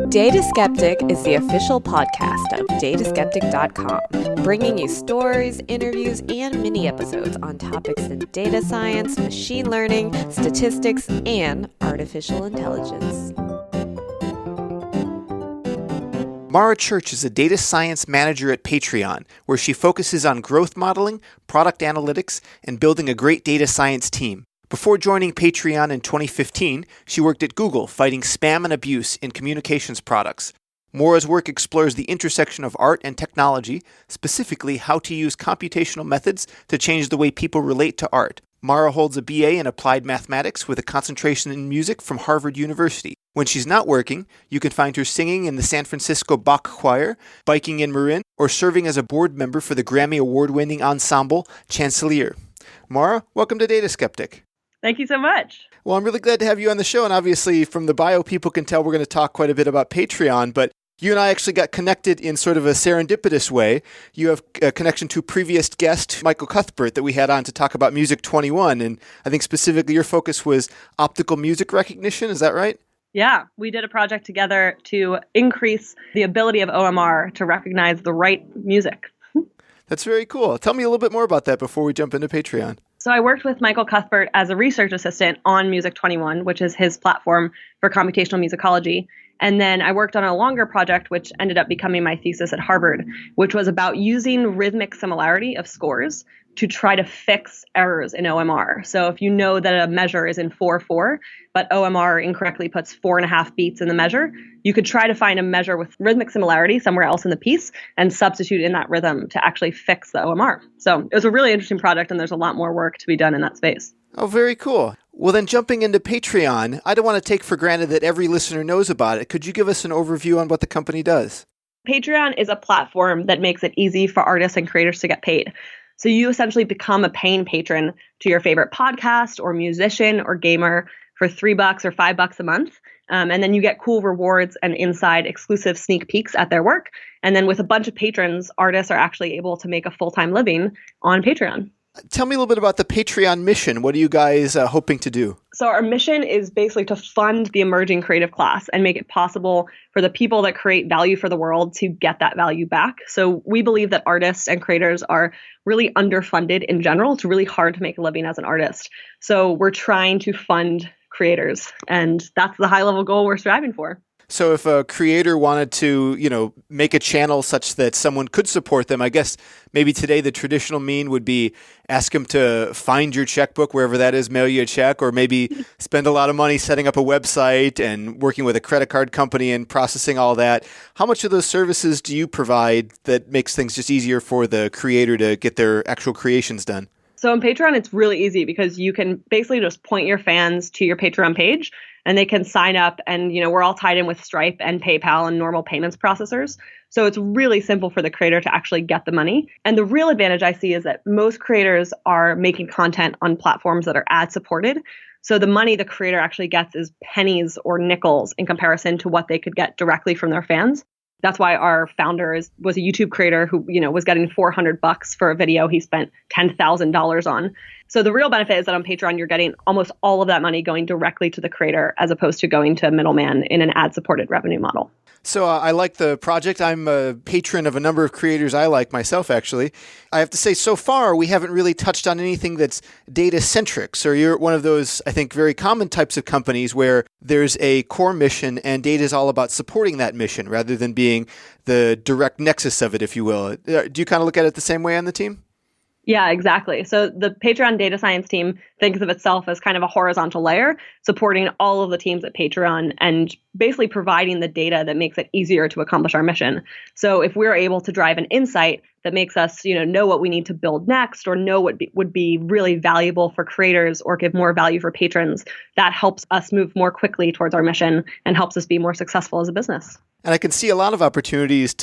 Data Skeptic is the official podcast of dataskeptic.com, bringing you stories, interviews, and mini episodes on topics in data science, machine learning, statistics, and artificial intelligence. Mara Church is a data science manager at Patreon, where she focuses on growth modeling, product analytics, and building a great data science team. Before joining Patreon in 2015, she worked at Google fighting spam and abuse in communications products. Mara's work explores the intersection of art and technology, specifically how to use computational methods to change the way people relate to art. Mara holds a BA in Applied Mathematics with a concentration in music from Harvard University. When she's not working, you can find her singing in the San Francisco Bach Choir, biking in Marin, or serving as a board member for the Grammy Award-winning ensemble Chancelier. Mara, welcome to Data Skeptic. Thank you so much. Well, I'm really glad to have you on the show, and obviously from the bio, people can tell we're going to talk quite a bit about Patreon, but you and I actually got connected in sort of a serendipitous way. You have a connection to previous guest, Michael Cuthbert, that we had on to talk about Music 21, and I think specifically your focus was optical music recognition, is that right? Yeah, we did a project together to increase the ability of OMR to recognize the right music. That's very cool. Tell me a little bit more about that before we jump into Patreon. So I worked with Michael Cuthbert as a research assistant on Music 21, which is his platform for computational musicology. And then I worked on a longer project, which ended up becoming my thesis at Harvard, which was about using rhythmic similarity of scores to try to fix errors in OMR. So if you know that a measure is in 4/4, but OMR incorrectly puts 4.5 beats in the measure, you could try to find a measure with rhythmic similarity somewhere else in the piece and substitute in that rhythm to actually fix the OMR. So it was a really interesting project, and there's a lot more work to be done in that space. Oh, very cool. Well, then jumping into Patreon, I don't want to take for granted that every listener knows about it. Could you give us an overview on what the company does? Patreon is a platform that makes it easy for artists and creators to get paid. So you essentially become a paying patron to your favorite podcast or musician or gamer for $3 or $5 a month. And then you get cool rewards and inside exclusive sneak peeks at their work. And then with a bunch of patrons, artists are actually able to make a full-time living on Patreon. Tell me a little bit about the Patreon mission. What are you guys hoping to do? So our mission is basically to fund the emerging creative class and make it possible for the people that create value for the world to get that value back. So we believe that artists and creators are really underfunded in general. It's really hard to make a living as an artist. So we're trying to fund creators, and that's the high-level goal we're striving for. So if a creator wanted to, make a channel such that someone could support them, I guess maybe today the traditional mean would be ask them to find your checkbook, wherever that is, mail you a check, or maybe spend a lot of money setting up a website and working with a credit card company and processing all that. How much of those services do you provide that makes things just easier for the creator to get their actual creations done? So on Patreon, it's really easy because you can basically just point your fans to your Patreon page and they can sign up, and we're all tied in with Stripe and PayPal and normal payments processors. So it's really simple for the creator to actually get the money. And the real advantage I see is that most creators are making content on platforms that are ad supported. So the money the creator actually gets is pennies or nickels in comparison to what they could get directly from their fans. That's why our founder was a YouTube creator who, was getting $400 for a video he spent $10,000 on. So the real benefit is that on Patreon, you're getting almost all of that money going directly to the creator as opposed to going to a middleman in an ad-supported revenue model. So I like the project. I'm a patron of a number of creators I like myself, actually. I have to say, so far, we haven't really touched on anything that's data-centric. So you're one of those, I think, very common types of companies where there's a core mission and data is all about supporting that mission rather than being the direct nexus of it, if you will. Do you kind of look at it the same way on the team? Yeah, exactly. So the Patreon data science team thinks of itself as kind of a horizontal layer, supporting all of the teams at Patreon and basically providing the data that makes it easier to accomplish our mission. So if we're able to drive an insight that makes us, know what we need to build next or know what would be really valuable for creators or give more value for patrons, that helps us move more quickly towards our mission and helps us be more successful as a business. And I can see a lot of opportunities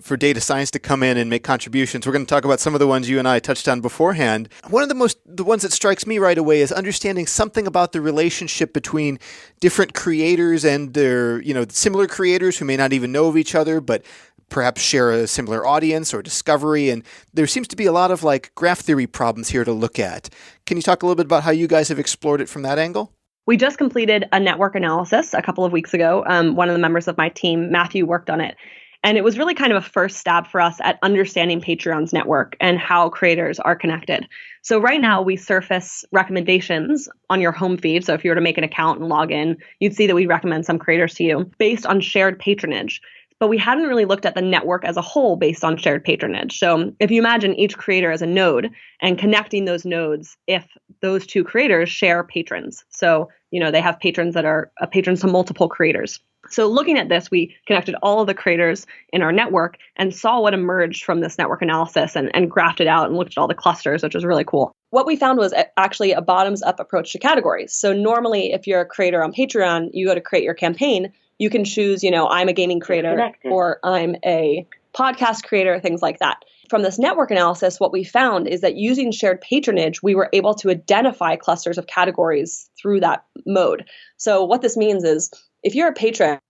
for data science to come in and make contributions. We're going to talk about some of the ones you and I touched on beforehand. One of the ones that strikes me right away is understanding something about the relationship between different creators and their, similar creators who may not even know of each other, but perhaps share a similar audience or discovery. And there seems to be a lot of graph theory problems here to look at. Can you talk a little bit about how you guys have explored it from that angle? We just completed a network analysis a couple of weeks ago. One of the members of my team, Matthew, worked on it. And it was really kind of a first stab for us at understanding Patreon's network and how creators are connected. So right now we surface recommendations on your home feed. So if you were to make an account and log in, you'd see that we recommend some creators to you based on shared patronage. But we hadn't really looked at the network as a whole based on shared patronage. So if you imagine each creator as a node and connecting those nodes if those two creators share patrons. So, they have patrons that are patrons to multiple creators. So looking at this, we connected all of the creators in our network and saw what emerged from this network analysis and graphed it out and looked at all the clusters, which was really cool. What we found was actually a bottoms-up approach to categories. So normally, if you're a creator on Patreon, you go to create your campaign, you can choose, I'm a gaming creator or I'm a podcast creator, things like that. From this network analysis, what we found is that using shared patronage, we were able to identify clusters of categories through that mode. So what this means is if you're a patron,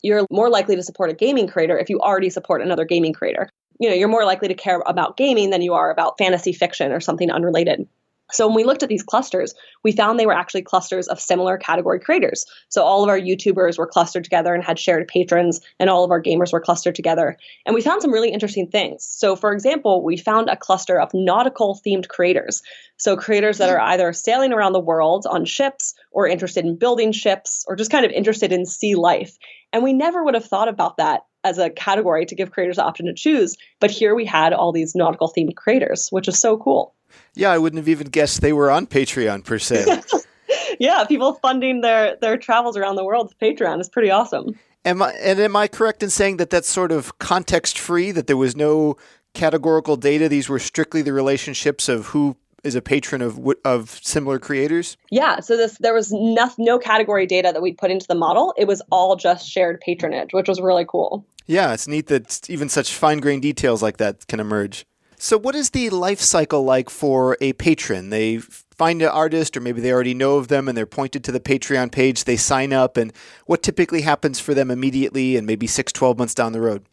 you're more likely to support a gaming creator if you already support another gaming creator. You're more likely to care about gaming than you are about fantasy fiction or something unrelated. So when we looked at these clusters, we found they were actually clusters of similar category creators. So all of our YouTubers were clustered together and had shared patrons, and all of our gamers were clustered together. And we found some really interesting things. So for example, we found a cluster of nautical themed creators. So creators that are either sailing around the world on ships or interested in building ships or just kind of interested in sea life. And we never would have thought about that as a category to give creators the option to choose. But here we had all these nautical themed creators, which is so cool. Yeah, I wouldn't have even guessed they were on Patreon per se. Yeah, people funding their travels around the world with Patreon is pretty awesome. Am I correct in saying that that's sort of context free, that there was no categorical data? These were strictly the relationships of who is a patron of similar creators? Yeah, so there was no category data that we'd put into the model. It was all just shared patronage, which was really cool. Yeah, it's neat that even such fine-grained details like that can emerge. So what is the life cycle like for a patron? They find an artist, or maybe they already know of them and they're pointed to the Patreon page, they sign up, and what typically happens for them immediately and maybe 6-12 months down the road?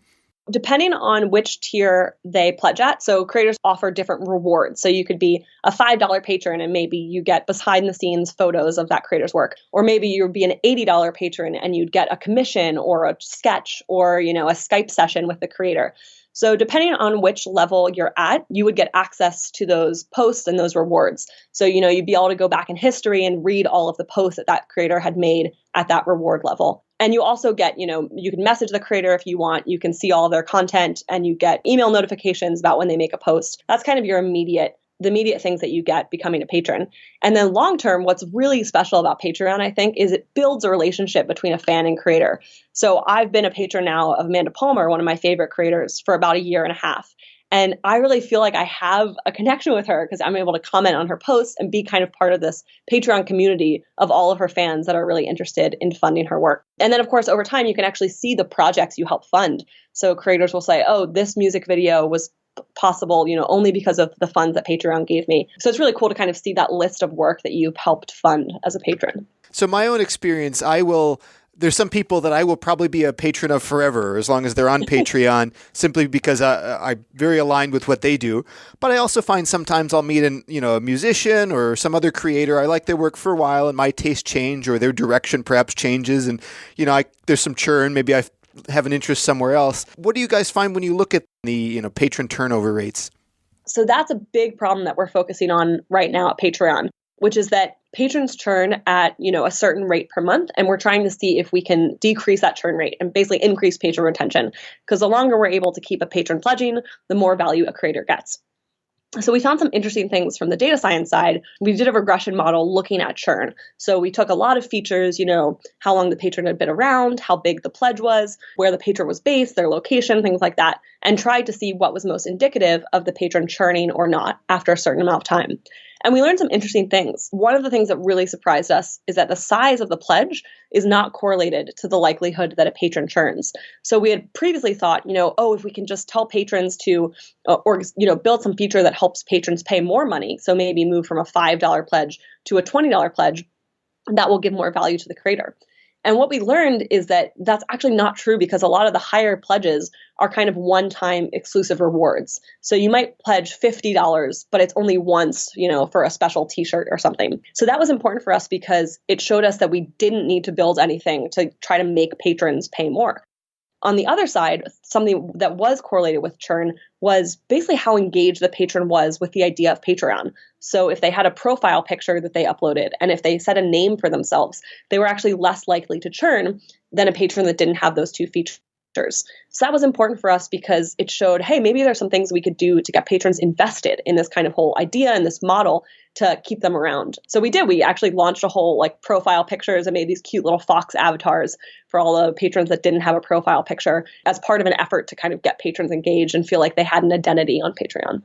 Depending on which tier they pledge at, so creators offer different rewards. So you could be a $5 patron and maybe you get behind the scenes photos of that creator's work. Or maybe you would be an $80 patron and you'd get a commission or a sketch or, a Skype session with the creator. So depending on which level you're at, you would get access to those posts and those rewards. So, you'd be able to go back in history and read all of the posts that creator had made at that reward level. And you also get, you can message the creator if you want. You can see all of their content and you get email notifications about when they make a post. That's kind of the immediate things that you get becoming a patron. And then long term, what's really special about Patreon, I think, is it builds a relationship between a fan and creator. So I've been a patron now of Amanda Palmer, one of my favorite creators, for about 1.5 years. And I really feel like I have a connection with her because I'm able to comment on her posts and be kind of part of this Patreon community of all of her fans that are really interested in funding her work. And then, of course, over time, you can actually see the projects you help fund. So creators will say, oh, this music video was possible, only because of the funds that Patreon gave me. So it's really cool to kind of see that list of work that you've helped fund as a patron. So my own experience, there's some people that I will probably be a patron of forever, as long as they're on Patreon, simply because I'm very aligned with what they do. But I also find sometimes I'll meet a musician or some other creator. I like their work for a while and my taste change or their direction perhaps changes. And, there's some churn. Maybe I have an interest somewhere else. What do you guys find when you look at the, patron turnover rates? So that's a big problem that we're focusing on right now at Patreon, which is that patrons churn at, a certain rate per month. And we're trying to see if we can decrease that churn rate and basically increase patron retention. Because the longer we're able to keep a patron pledging, the more value a creator gets. So we found some interesting things from the data science side. We did a regression model looking at churn. So we took a lot of features, how long the patron had been around, how big the pledge was, where the patron was based, their location, things like that, and tried to see what was most indicative of the patron churning or not after a certain amount of time. And we learned some interesting things. One of the things that really surprised us is that the size of the pledge is not correlated to the likelihood that a patron churns. So we had previously thought, if we can just tell patrons to, build some feature that helps patrons pay more money. So maybe move from a $5 pledge to a $20 pledge, that will give more value to the creator. And what we learned is that that's actually not true because a lot of the higher pledges are kind of one-time exclusive rewards. So you might pledge $50, but it's only once, for a special t-shirt or something. So that was important for us because it showed us that we didn't need to build anything to try to make patrons pay more. On the other side, something that was correlated with churn was basically how engaged the patron was with the idea of Patreon. So if they had a profile picture that they uploaded, and if they set a name for themselves, they were actually less likely to churn than a patron that didn't have those two features. So that was important for us because it showed, hey, maybe there's some things we could do to get patrons invested in this kind of whole idea and this model to keep them around. So we did. We actually launched a whole profile pictures and made these cute little fox avatars for all the patrons that didn't have a profile picture as part of an effort to kind of get patrons engaged and feel like they had an identity on Patreon.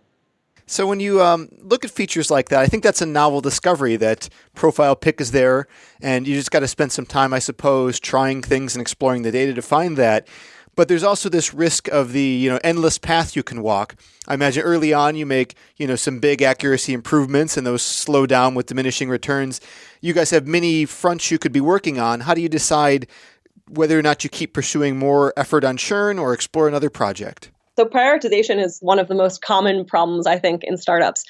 So when you look at features like that, I think that's a novel discovery that profile pic is there, and you just got to spend some time, I suppose, trying things and exploring the data to find that. But there's also this risk of the endless path you can walk. I imagine early on you make some big accuracy improvements, and those slow down with diminishing returns. You guys have many fronts you could be working on. How do you decide whether or not you keep pursuing more effort on churn or explore another project? So prioritization is one of the most common problems, I think, in startups,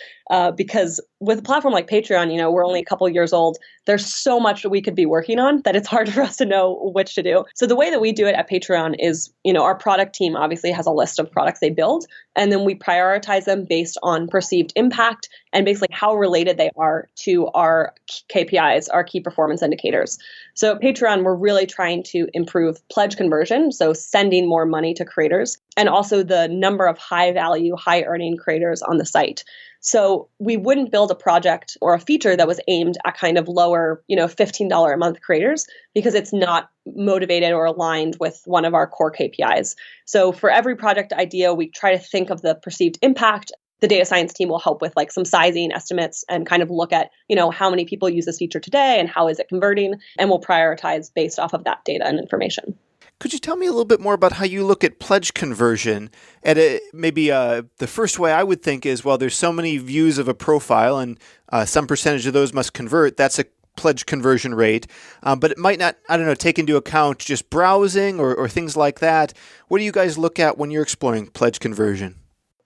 because with a platform like Patreon, we're only a couple of years old. There's so much that we could be working on that it's hard for us to know which to do. So the way that we do it at Patreon is, our product team obviously has a list of products they build, and then we prioritize them based on perceived impact and basically how related they are to our KPIs, our key performance indicators. So at Patreon, we're really trying to improve pledge conversion, so sending more money to creators, and also the number of high value, high earning creators on the site. So we wouldn't build a project or a feature that was aimed at kind of lower, $15 a month creators because it's not motivated or aligned with one of our core KPIs. So for every project idea, we try to think of the perceived impact. The data science team will help with some sizing estimates and kind of look at, how many people use this feature today and how is it converting, and we'll prioritize based off of that data and information. Could you tell me a little bit more about how you look at pledge conversion? The first way I would think is, well, there's so many views of a profile and some percentage of those must convert. That's a pledge conversion rate. But it might not, take into account just browsing or things like that. What do you guys look at when you're exploring pledge conversion?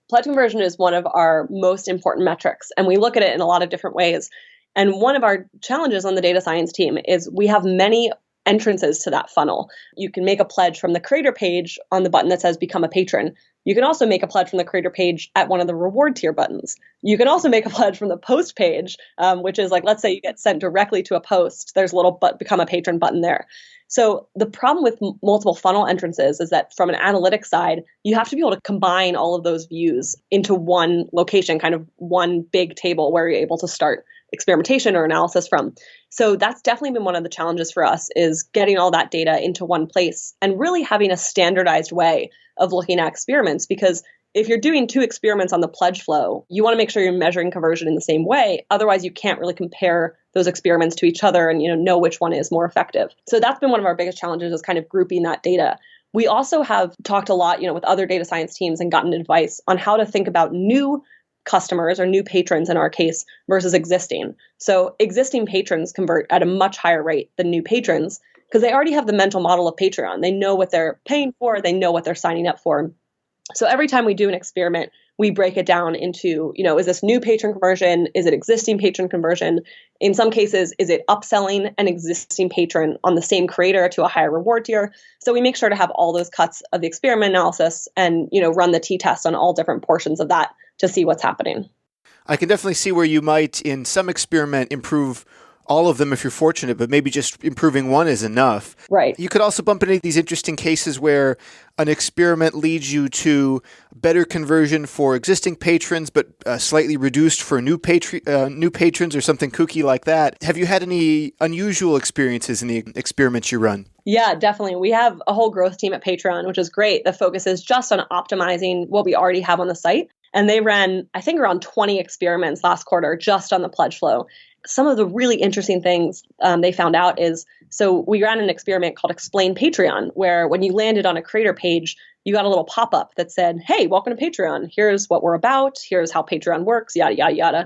Pledge conversion is one of our most important metrics, and we look at it in a lot of different ways. And one of our challenges on the data science team is we have many entrances to that funnel. You can make a pledge from the creator page on the button that says become a patron. You can also make a pledge from the creator page at one of the reward tier buttons. You can also make a pledge from the post page, which is let's say you get sent directly to a post. There's a little become a patron button there. So the problem with multiple funnel entrances is that from an analytics side, you have to be able to combine all of those views into one location, kind of one big table where you're able to start experimentation or analysis from. So that's definitely been one of the challenges for us, is getting all that data into one place and really having a standardized way of looking at experiments. Because if you're doing two experiments on the pledge flow, you want to make sure you're measuring conversion in the same way. Otherwise, you can't really compare those experiments to each other and know which one is more effective. So that's been one of our biggest challenges, is kind of grouping that data. We also have talked a lot, with other data science teams and gotten advice on how to think about new customers or new patrons in our case versus existing. So existing patrons convert at a much higher rate than new patrons because they already have the mental model of Patreon. They know what they're paying for. They know what they're signing up for. So every time we do an experiment, we break it down into, is this new patron conversion? Is it existing patron conversion? In some cases, is it upselling an existing patron on the same creator to a higher reward tier? So we make sure to have all those cuts of the experiment analysis and, run the t-test on all different portions of that to see what's happening. I can definitely see where you might, in some experiment, improve all of them if you're fortunate, but maybe just improving one is enough. Right. You could also bump into these interesting cases where an experiment leads you to better conversion for existing patrons, but slightly reduced for new patrons or something kooky like that. Have you had any unusual experiences in the experiments you run? Yeah, definitely. We have a whole growth team at Patreon, which is great, that focuses just on optimizing what we already have on the site. And they ran, I think, around 20 experiments last quarter just on the pledge flow. Some of the really interesting things they found out is, so we ran an experiment called Explain Patreon, where when you landed on a creator page, you got a little pop-up that said, hey, welcome to Patreon. Here's what we're about. Here's how Patreon works, yada, yada, yada.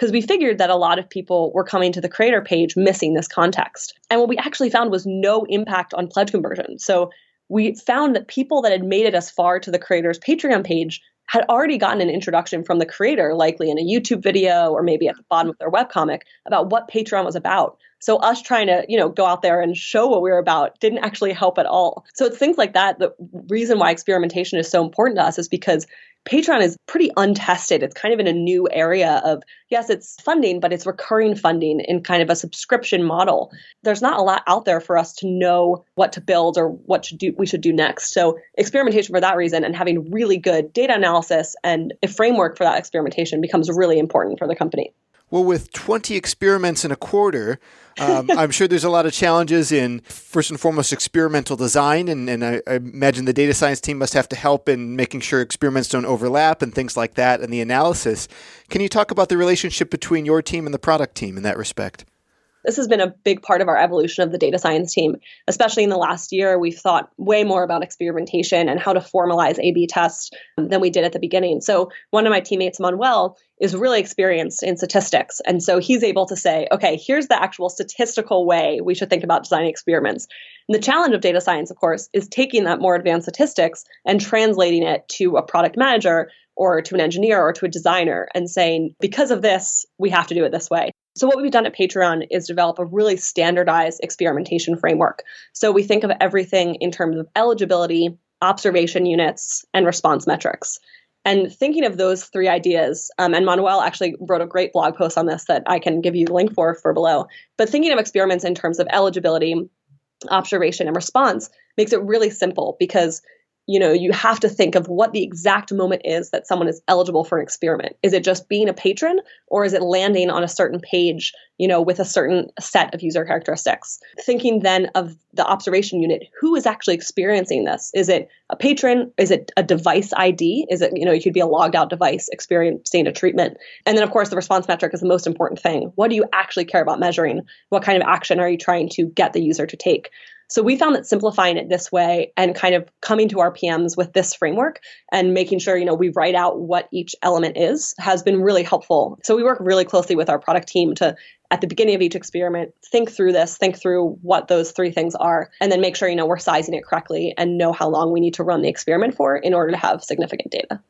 because we figured that a lot of people were coming to the creator page missing this context. And what we actually found was no impact on pledge conversion. So we found that people that had made it as far to the creator's Patreon page had already gotten an introduction from the creator, likely in a YouTube video or maybe at the bottom of their webcomic, about what Patreon was about. So us trying to, go out there and show what we were about didn't actually help at all. So it's things like that. The reason why experimentation is so important to us is because Patreon is pretty untested. It's kind of in a new area of, yes, it's funding, but it's recurring funding in kind of a subscription model. There's not a lot out there for us to know what to build or what we should do next. So experimentation for that reason and having really good data analysis and a framework for that experimentation becomes really important for the company. Well, with 20 experiments in a quarter, I'm sure there's a lot of challenges in, first and foremost, experimental design. And I imagine the data science team must have to help in making sure experiments don't overlap and things like that, and the analysis. Can you talk about the relationship between your team and the product team in that respect? This has been a big part of our evolution of the data science team. Especially in the last year, we've thought way more about experimentation and how to formalize A/B tests than we did at the beginning. So one of my teammates, Manuel, is really experienced in statistics. And so he's able to say, okay, here's the actual statistical way we should think about designing experiments. And the challenge of data science, of course, is taking that more advanced statistics and translating it to a product manager or to an engineer or to a designer and saying, because of this, we have to do it this way. So what we've done at Patreon is develop a really standardized experimentation framework. So we think of everything in terms of eligibility, observation units, and response metrics. And thinking of those three ideas, and Manuel actually wrote a great blog post on this that I can give you the link for below. But thinking of experiments in terms of eligibility, observation, and response makes it really simple because you have to think of what the exact moment is that someone is eligible for an experiment. Is it just being a patron, or is it landing on a certain page, with a certain set of user characteristics? Thinking then of the observation unit, who is actually experiencing this? Is it a patron? Is it a device ID? Is it, it could be a logged out device experiencing a treatment. And then of course, the response metric is the most important thing. What do you actually care about measuring? What kind of action are you trying to get the user to take? So we found that simplifying it this way and kind of coming to our PMs with this framework and making sure, we write out what each element is has been really helpful. So we work really closely with our product team to, at the beginning of each experiment, think through what those three things are, and then make sure, we're sizing it correctly and know how long we need to run the experiment for in order to have significant data.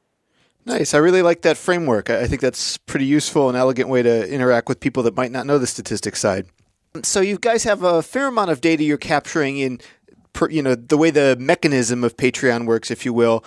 Nice. I really like that framework. I think that's pretty useful and elegant way to interact with people that might not know the statistics side. So you guys have a fair amount of data you're capturing in, the way the mechanism of Patreon works, if you will.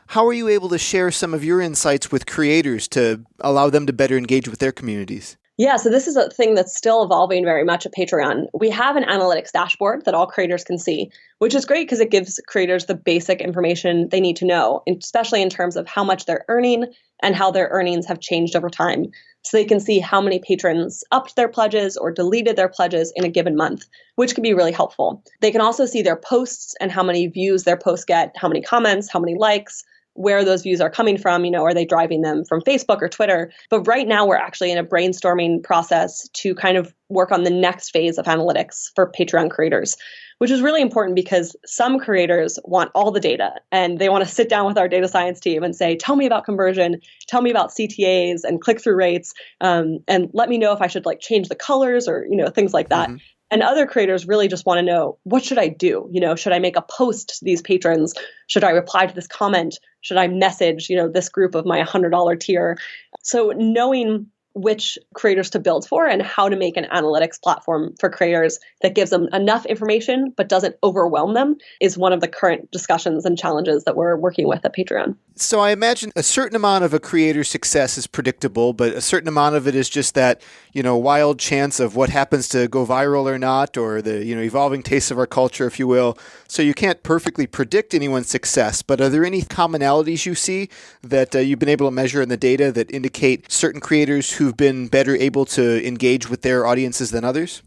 How are you able to share some of your insights with creators to allow them to better engage with their communities? Yeah, so this is a thing that's still evolving very much at Patreon. We have an analytics dashboard that all creators can see, which is great because it gives creators the basic information they need to know, especially in terms of how much they're earning and how their earnings have changed over time. So they can see how many patrons upped their pledges or deleted their pledges in a given month, which can be really helpful. They can also see their posts and how many views their posts get, how many comments, how many likes, where those views are coming from. Are they driving them from Facebook or Twitter? But right now we're actually in a brainstorming process to kind of work on the next phase of analytics for Patreon creators, which is really important because some creators want all the data and they want to sit down with our data science team and say, tell me about conversion, tell me about CTAs and click-through rates, and let me know if I should change the colors or, things like that. Mm-hmm. And other creators really just want to know, what should I do? Should I make a post to these patrons? Should I reply to this comment? Should I message, this group of my $100 tier? So knowing which creators to build for and how to make an analytics platform for creators that gives them enough information but doesn't overwhelm them is one of the current discussions and challenges that we're working with at Patreon. So I imagine a certain amount of a creator's success is predictable, but a certain amount of it is just that, wild chance of what happens to go viral or not, or the, evolving tastes of our culture, if you will. So you can't perfectly predict anyone's success, but are there any commonalities you see that you've been able to measure in the data that indicate certain creators who've been better able to engage with their audiences than others?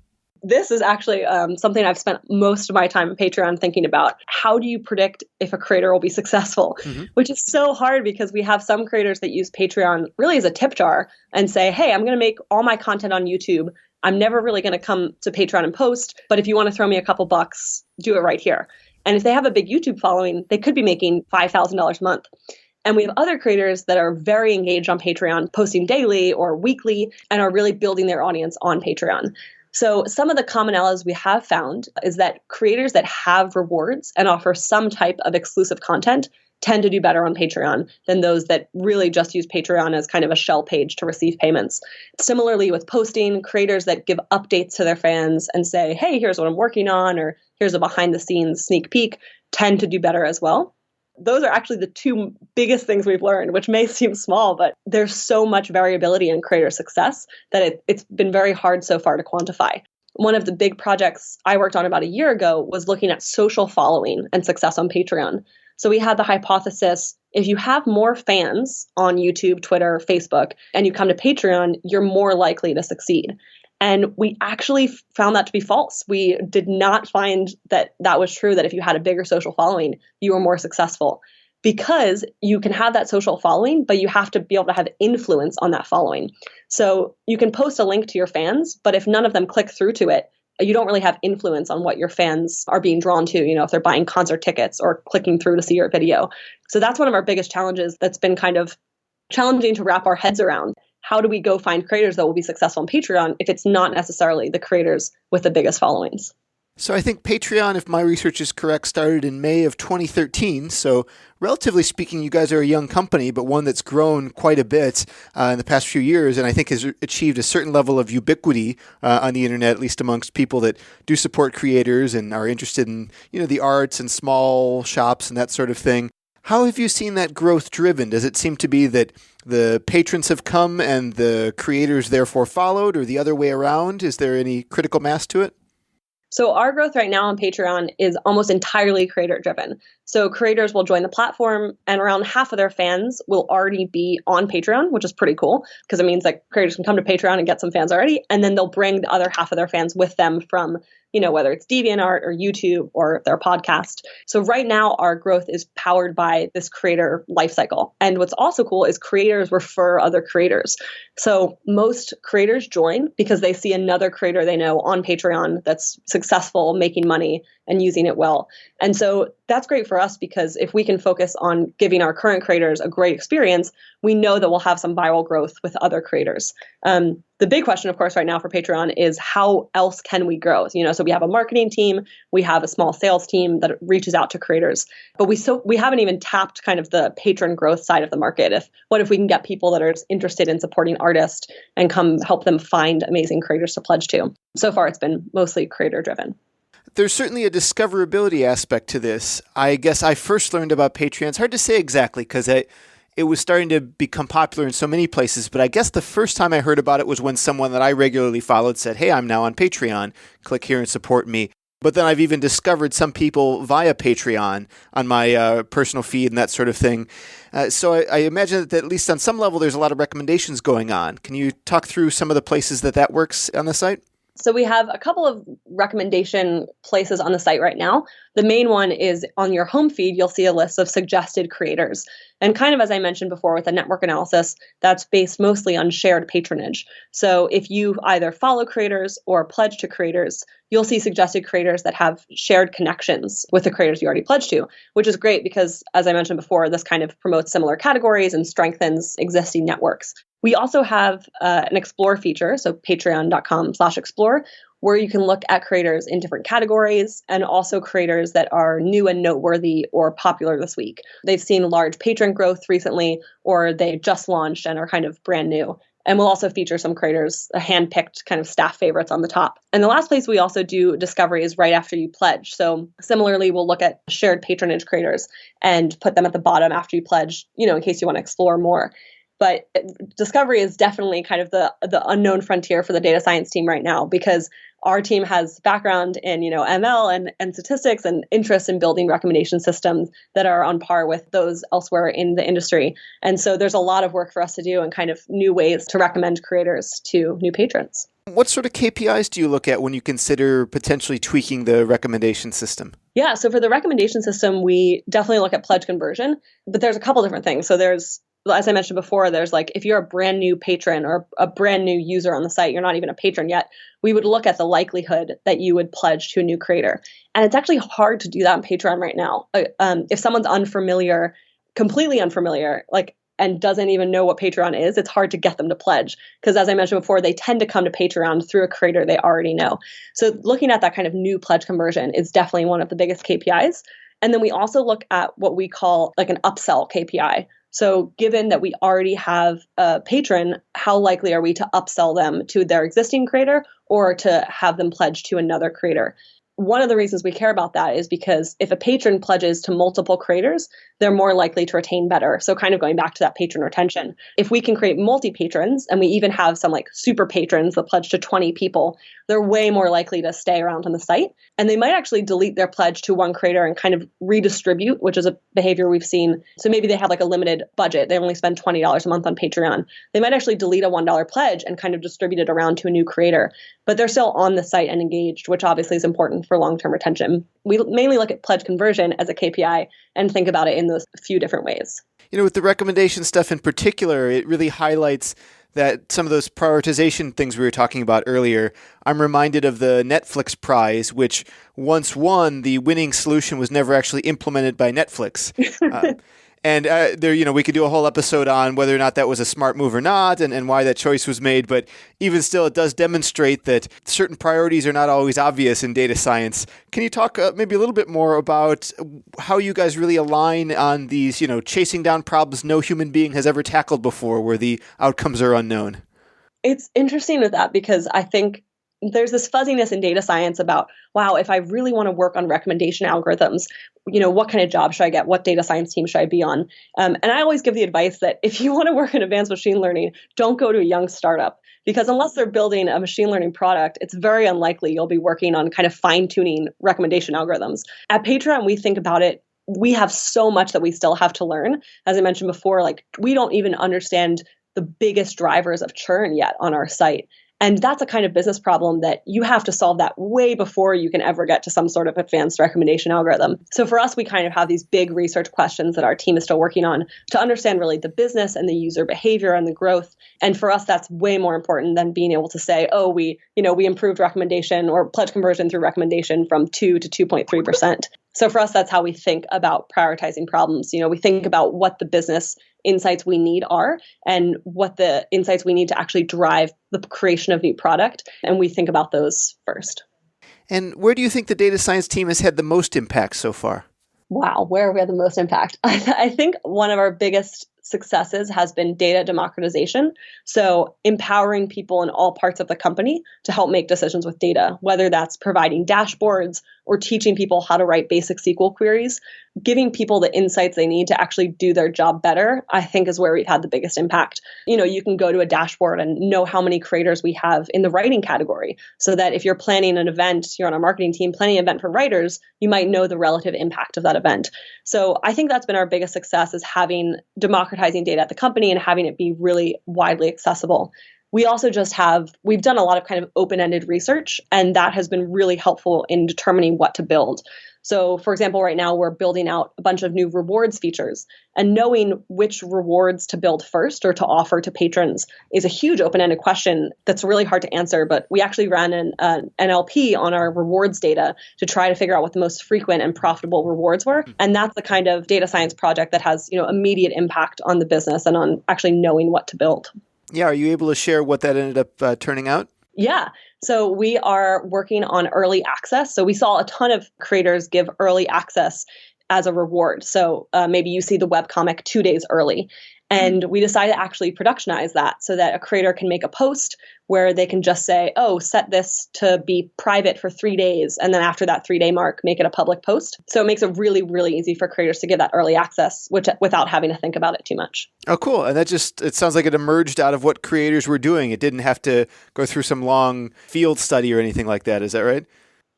This is actually something I've spent most of my time at Patreon thinking about. How do you predict if a creator will be successful? Mm-hmm. Which is so hard because we have some creators that use Patreon really as a tip jar and say, hey, I'm going to make all my content on YouTube. I'm never really going to come to Patreon and post, but if you want to throw me a couple bucks, do it right here. And if they have a big YouTube following, they could be making $5,000 a month. And we have other creators that are very engaged on Patreon, posting daily or weekly, and are really building their audience on Patreon. So some of the commonalities we have found is that creators that have rewards and offer some type of exclusive content tend to do better on Patreon than those that really just use Patreon as kind of a shell page to receive payments. Similarly, with posting, creators that give updates to their fans and say, hey, here's what I'm working on, or here's a behind the scenes sneak peek, tend to do better as well. Those are actually the two biggest things we've learned, which may seem small, but there's so much variability in creator success that it's been very hard so far to quantify. One of the big projects I worked on about a year ago was looking at social following and success on Patreon. So we had the hypothesis, if you have more fans on YouTube, Twitter, Facebook, and you come to Patreon, you're more likely to succeed. And we actually found that to be false. We did not find that that was true, that if you had a bigger social following, you were more successful. Because you can have that social following, but you have to be able to have influence on that following. So you can post a link to your fans, but if none of them click through to it, you don't really have influence on what your fans are being drawn to, if they're buying concert tickets or clicking through to see your video. So that's one of our biggest challenges that's been kind of challenging to wrap our heads around. How do we go find creators that will be successful on Patreon if it's not necessarily the creators with the biggest followings? So I think Patreon, if my research is correct, started in May of 2013. So relatively speaking, you guys are a young company, but one that's grown quite a bit in the past few years, and I think has achieved a certain level of ubiquity on the internet, at least amongst people that do support creators and are interested in, the arts and small shops and that sort of thing. How have you seen that growth driven? Does it seem to be that the patrons have come and the creators therefore followed, or the other way around? Is there any critical mass to it? So our growth right now on Patreon is almost entirely creator driven. So creators will join the platform and around half of their fans will already be on Patreon, which is pretty cool because it means that creators can come to Patreon and get some fans already. And then they'll bring the other half of their fans with them from, whether it's DeviantArt or YouTube or their podcast. So right now our growth is powered by this creator lifecycle. And what's also cool is creators refer other creators. So most creators join because they see another creator they know on Patreon that's successful, making money and using it well. And so that's great for us because if we can focus on giving our current creators a great experience, we know that we'll have some viral growth with other creators. The big question, of course, right now for Patreon is how else can we grow? So we have a marketing team, we have a small sales team that reaches out to creators, but we haven't even tapped kind of the patron growth side of the market. What if we can get people that are interested in supporting artists and come help them find amazing creators to pledge to? So far, it's been mostly creator driven. There's certainly a discoverability aspect to this. I guess I first learned about Patreon. It's hard to say exactly because it was starting to become popular in so many places, but I guess the first time I heard about it was when someone that I regularly followed said, hey, I'm now on Patreon. Click here and support me. But then I've even discovered some people via Patreon on my personal feed and that sort of thing. So I imagine that at least on some level, there's a lot of recommendations going on. Can you talk through some of the places that works on the site? So we have a couple of recommendation places on the site right now. The main one is on your home feed, you'll see a list of suggested creators. And kind of as I mentioned before with the network analysis, that's based mostly on shared patronage. So if you either follow creators or pledge to creators, you'll see suggested creators that have shared connections with the creators you already pledged to, which is great because, as I mentioned before, this kind of promotes similar categories and strengthens existing networks. We also have an explore feature, so patreon.com/explore, where you can look at creators in different categories and also creators that are new and noteworthy or popular this week. They've seen large patron growth recently, or they just launched and are kind of brand new. And we'll also feature some creators, hand-picked kind of staff favorites on the top. And the last place we also do discovery is right after you pledge. So similarly, we'll look at shared patronage creators and put them at the bottom after you pledge, in case you want to explore more. But discovery is definitely kind of the unknown frontier for the data science team right now because our team has background in ML and statistics and interest in building recommendation systems that are on par with those elsewhere in the industry. And so there's a lot of work for us to do and kind of new ways to recommend creators to new patrons. What sort of KPIs do you look at when you consider potentially tweaking the recommendation system? Yeah, so for the recommendation system, we definitely look at pledge conversion, but there's a couple different things. So there's, as I mentioned before, there's like if you're a brand new patron or a brand new user on the site, you're not even a patron yet, we would look at the likelihood that you would pledge to a new creator. And it's actually hard to do that on Patreon right now. If someone's unfamiliar completely unfamiliar, and doesn't even know what Patreon is, it's hard to get them to pledge. Because as I mentioned before, they tend to come to Patreon through a creator they already know. So looking at that kind of new pledge conversion is definitely one of the biggest KPIs. And then we also look at what we call like an upsell KPI. So given that we already have a patron, how likely are we to upsell them to their existing creator or to have them pledge to another creator? One of the reasons we care about that is because if a patron pledges to multiple creators, they're more likely to retain better. So kind of going back to that patron retention, if we can create multi-patrons and we even have some like super patrons that pledge to 20 people, they're way more likely to stay around on the site. And they might actually delete their pledge to one creator and kind of redistribute, which is a behavior we've seen. So maybe they have like a limited budget. They only spend $20 a month on Patreon. They might actually delete a $1 pledge and kind of distribute it around to a new creator. But they're still on the site and engaged, which obviously is important for long-term retention. We mainly look at pledge conversion as a KPI and think about it in those few different ways. With the recommendation stuff in particular, it really highlights that some of those prioritization things we were talking about earlier. I'm reminded of the Netflix prize, which once won, the winning solution was never actually implemented by Netflix. And there, we could do a whole episode on whether or not that was a smart move or not, and why that choice was made. But even still, it does demonstrate that certain priorities are not always obvious in data science. Can you talk maybe a little bit more about how you guys really align on these, chasing down problems no human being has ever tackled before, where the outcomes are unknown? It's interesting with that because I think there's this fuzziness in data science about, wow, if I really want to work on recommendation algorithms, what kind of job should I get? What data science team should I be on? And I always give the advice that if you want to work in advanced machine learning, don't go to a young startup, because unless they're building a machine learning product, it's very unlikely you'll be working on kind of fine-tuning recommendation algorithms. At Patreon, we think about it. We have so much that we still have to learn. As I mentioned before, we don't even understand the biggest drivers of churn yet on our site. And that's a kind of business problem that you have to solve that way before you can ever get to some sort of advanced recommendation algorithm. So for us, we kind of have these big research questions that our team is still working on to understand really the business and the user behavior and the growth. And for us, that's way more important than being able to say, oh, we improved recommendation or pledge conversion through recommendation from 2 to 2.3%. So for us, that's how we think about prioritizing problems. We think about what the business insights we need are and what the insights we need to actually drive the creation of new product. And we think about those first. And where do you think the data science team has had the most impact so far? Wow, where have we had the most impact? I think one of our biggest successes has been data democratization. So empowering people in all parts of the company to help make decisions with data, whether that's providing dashboards or teaching people how to write basic SQL queries, giving people the insights they need to actually do their job better, I think is where we've had the biggest impact. You can go to a dashboard and know how many creators we have in the writing category, so that if you're planning an event, you're on our marketing team planning an event for writers, you might know the relative impact of that event. So I think that's been our biggest success, is having democratizing data at the company and having it be really widely accessible. We also we've done a lot of kind of open-ended research, and that has been really helpful in determining what to build. So for example, right now we're building out a bunch of new rewards features, and knowing which rewards to build first or to offer to patrons is a huge open-ended question that's really hard to answer. But we actually ran an NLP on our rewards data to try to figure out what the most frequent and profitable rewards were. And that's the kind of data science project that has, immediate impact on the business and on actually knowing what to build. Yeah. Are you able to share what that ended up turning out? Yeah. So we are working on early access. So we saw a ton of creators give early access as a reward. So maybe you see the webcomic 2 days early. And we decided to actually productionize that so that a creator can make a post where they can just say, oh, set this to be private for 3 days. And then after that 3-day mark, make it a public post. So it makes it really, really easy for creators to get that early access, without having to think about it too much. Oh, cool. And it sounds like it emerged out of what creators were doing. It didn't have to go through some long field study or anything like that. Is that right?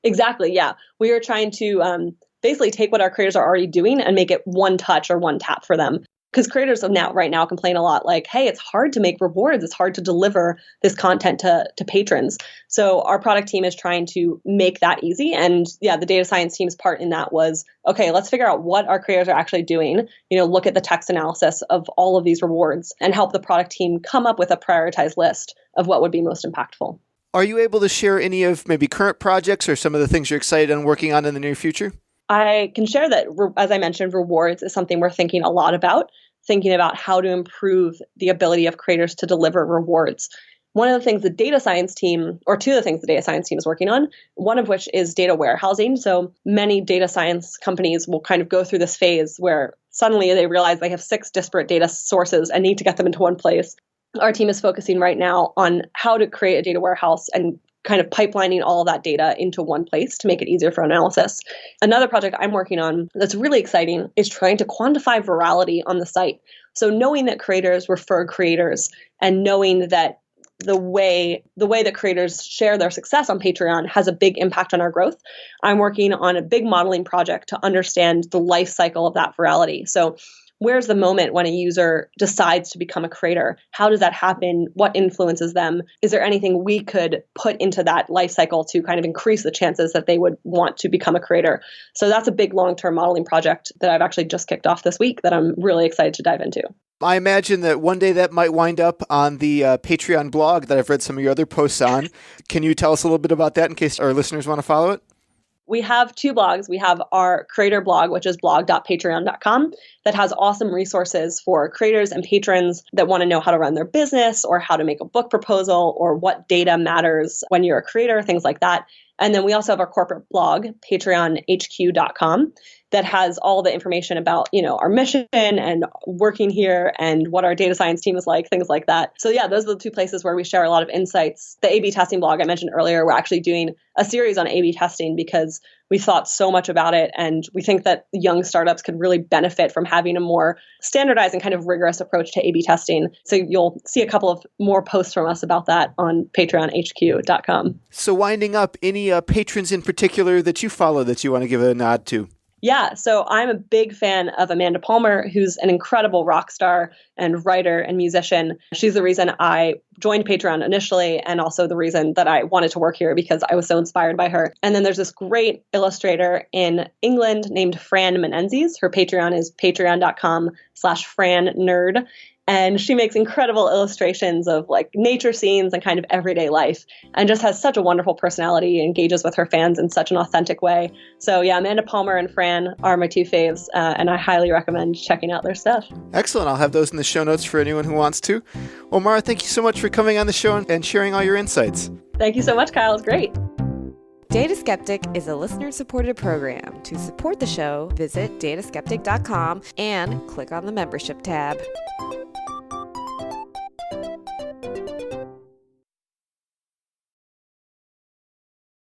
Exactly. Yeah. We are trying to basically take what our creators are already doing and make it one touch or one tap for them. Because creators right now complain a lot like, hey, it's hard to make rewards. It's hard to deliver this content to patrons. So our product team is trying to make that easy. And yeah, the data science team's part in that was, okay, let's figure out what our creators are actually doing, look at the text analysis of all of these rewards and help the product team come up with a prioritized list of what would be most impactful. Are you able to share any of maybe current projects or some of the things you're excited on working on in the near future? I can share that, as I mentioned, rewards is something we're thinking a lot about, thinking about how to improve the ability of creators to deliver rewards. One of the things the data science team, or two of the things the data science team is working on, one of which is data warehousing. So many data science companies will kind of go through this phase where suddenly they realize they have 6 disparate data sources and need to get them into one place. Our team is focusing right now on how to create a data warehouse and kind of pipelining all of that data into one place to make it easier for analysis. Another project I'm working on that's really exciting is trying to quantify virality on the site. So knowing that creators refer creators and knowing that the way that creators share their success on Patreon has a big impact on our growth. I'm working on a big modeling project to understand the life cycle of that virality. So where's the moment when a user decides to become a creator? How does that happen? What influences them? Is there anything we could put into that life cycle to kind of increase the chances that they would want to become a creator? So that's a big long-term modeling project that I've actually just kicked off this week that I'm really excited to dive into. I imagine that one day that might wind up on the Patreon blog that I've read some of your other posts on. Can you tell us a little bit about that in case our listeners want to follow it? We have 2 blogs. We have our creator blog, which is blog.patreon.com, that has awesome resources for creators and patrons that want to know how to run their business or how to make a book proposal or what data matters when you're a creator, things like that. And then we also have our corporate blog, patreonhq.com, that has all the information about, our mission and working here and what our data science team is like, things like that. So yeah, those are the 2 places where we share a lot of insights. The A/B testing blog I mentioned earlier, we're actually doing a series on A/B testing because we thought so much about it. And we think that young startups could really benefit from having a more standardized and kind of rigorous approach to A/B testing. So you'll see a couple of more posts from us about that on patreonhq.com. So winding up, any patrons in particular that you follow that you want to give a nod to? Yeah, so I'm a big fan of Amanda Palmer, who's an incredible rock star and writer and musician. She's the reason I joined Patreon initially and also the reason that I wanted to work here because I was so inspired by her. And then there's this great illustrator in England named Fran Meneses. Her Patreon is patreon.com/FranNerd. And she makes incredible illustrations of like nature scenes and kind of everyday life and just has such a wonderful personality, engages with her fans in such an authentic way. So yeah, Amanda Palmer and Fran are my 2 faves, and I highly recommend checking out their stuff. Excellent. I'll have those in the show notes for anyone who wants to. Well, Mara, thank you so much for coming on the show and sharing all your insights. Thank you so much, Kyle. It's great. Data Skeptic is a listener-supported program. To support the show, visit dataskeptic.com and click on the membership tab.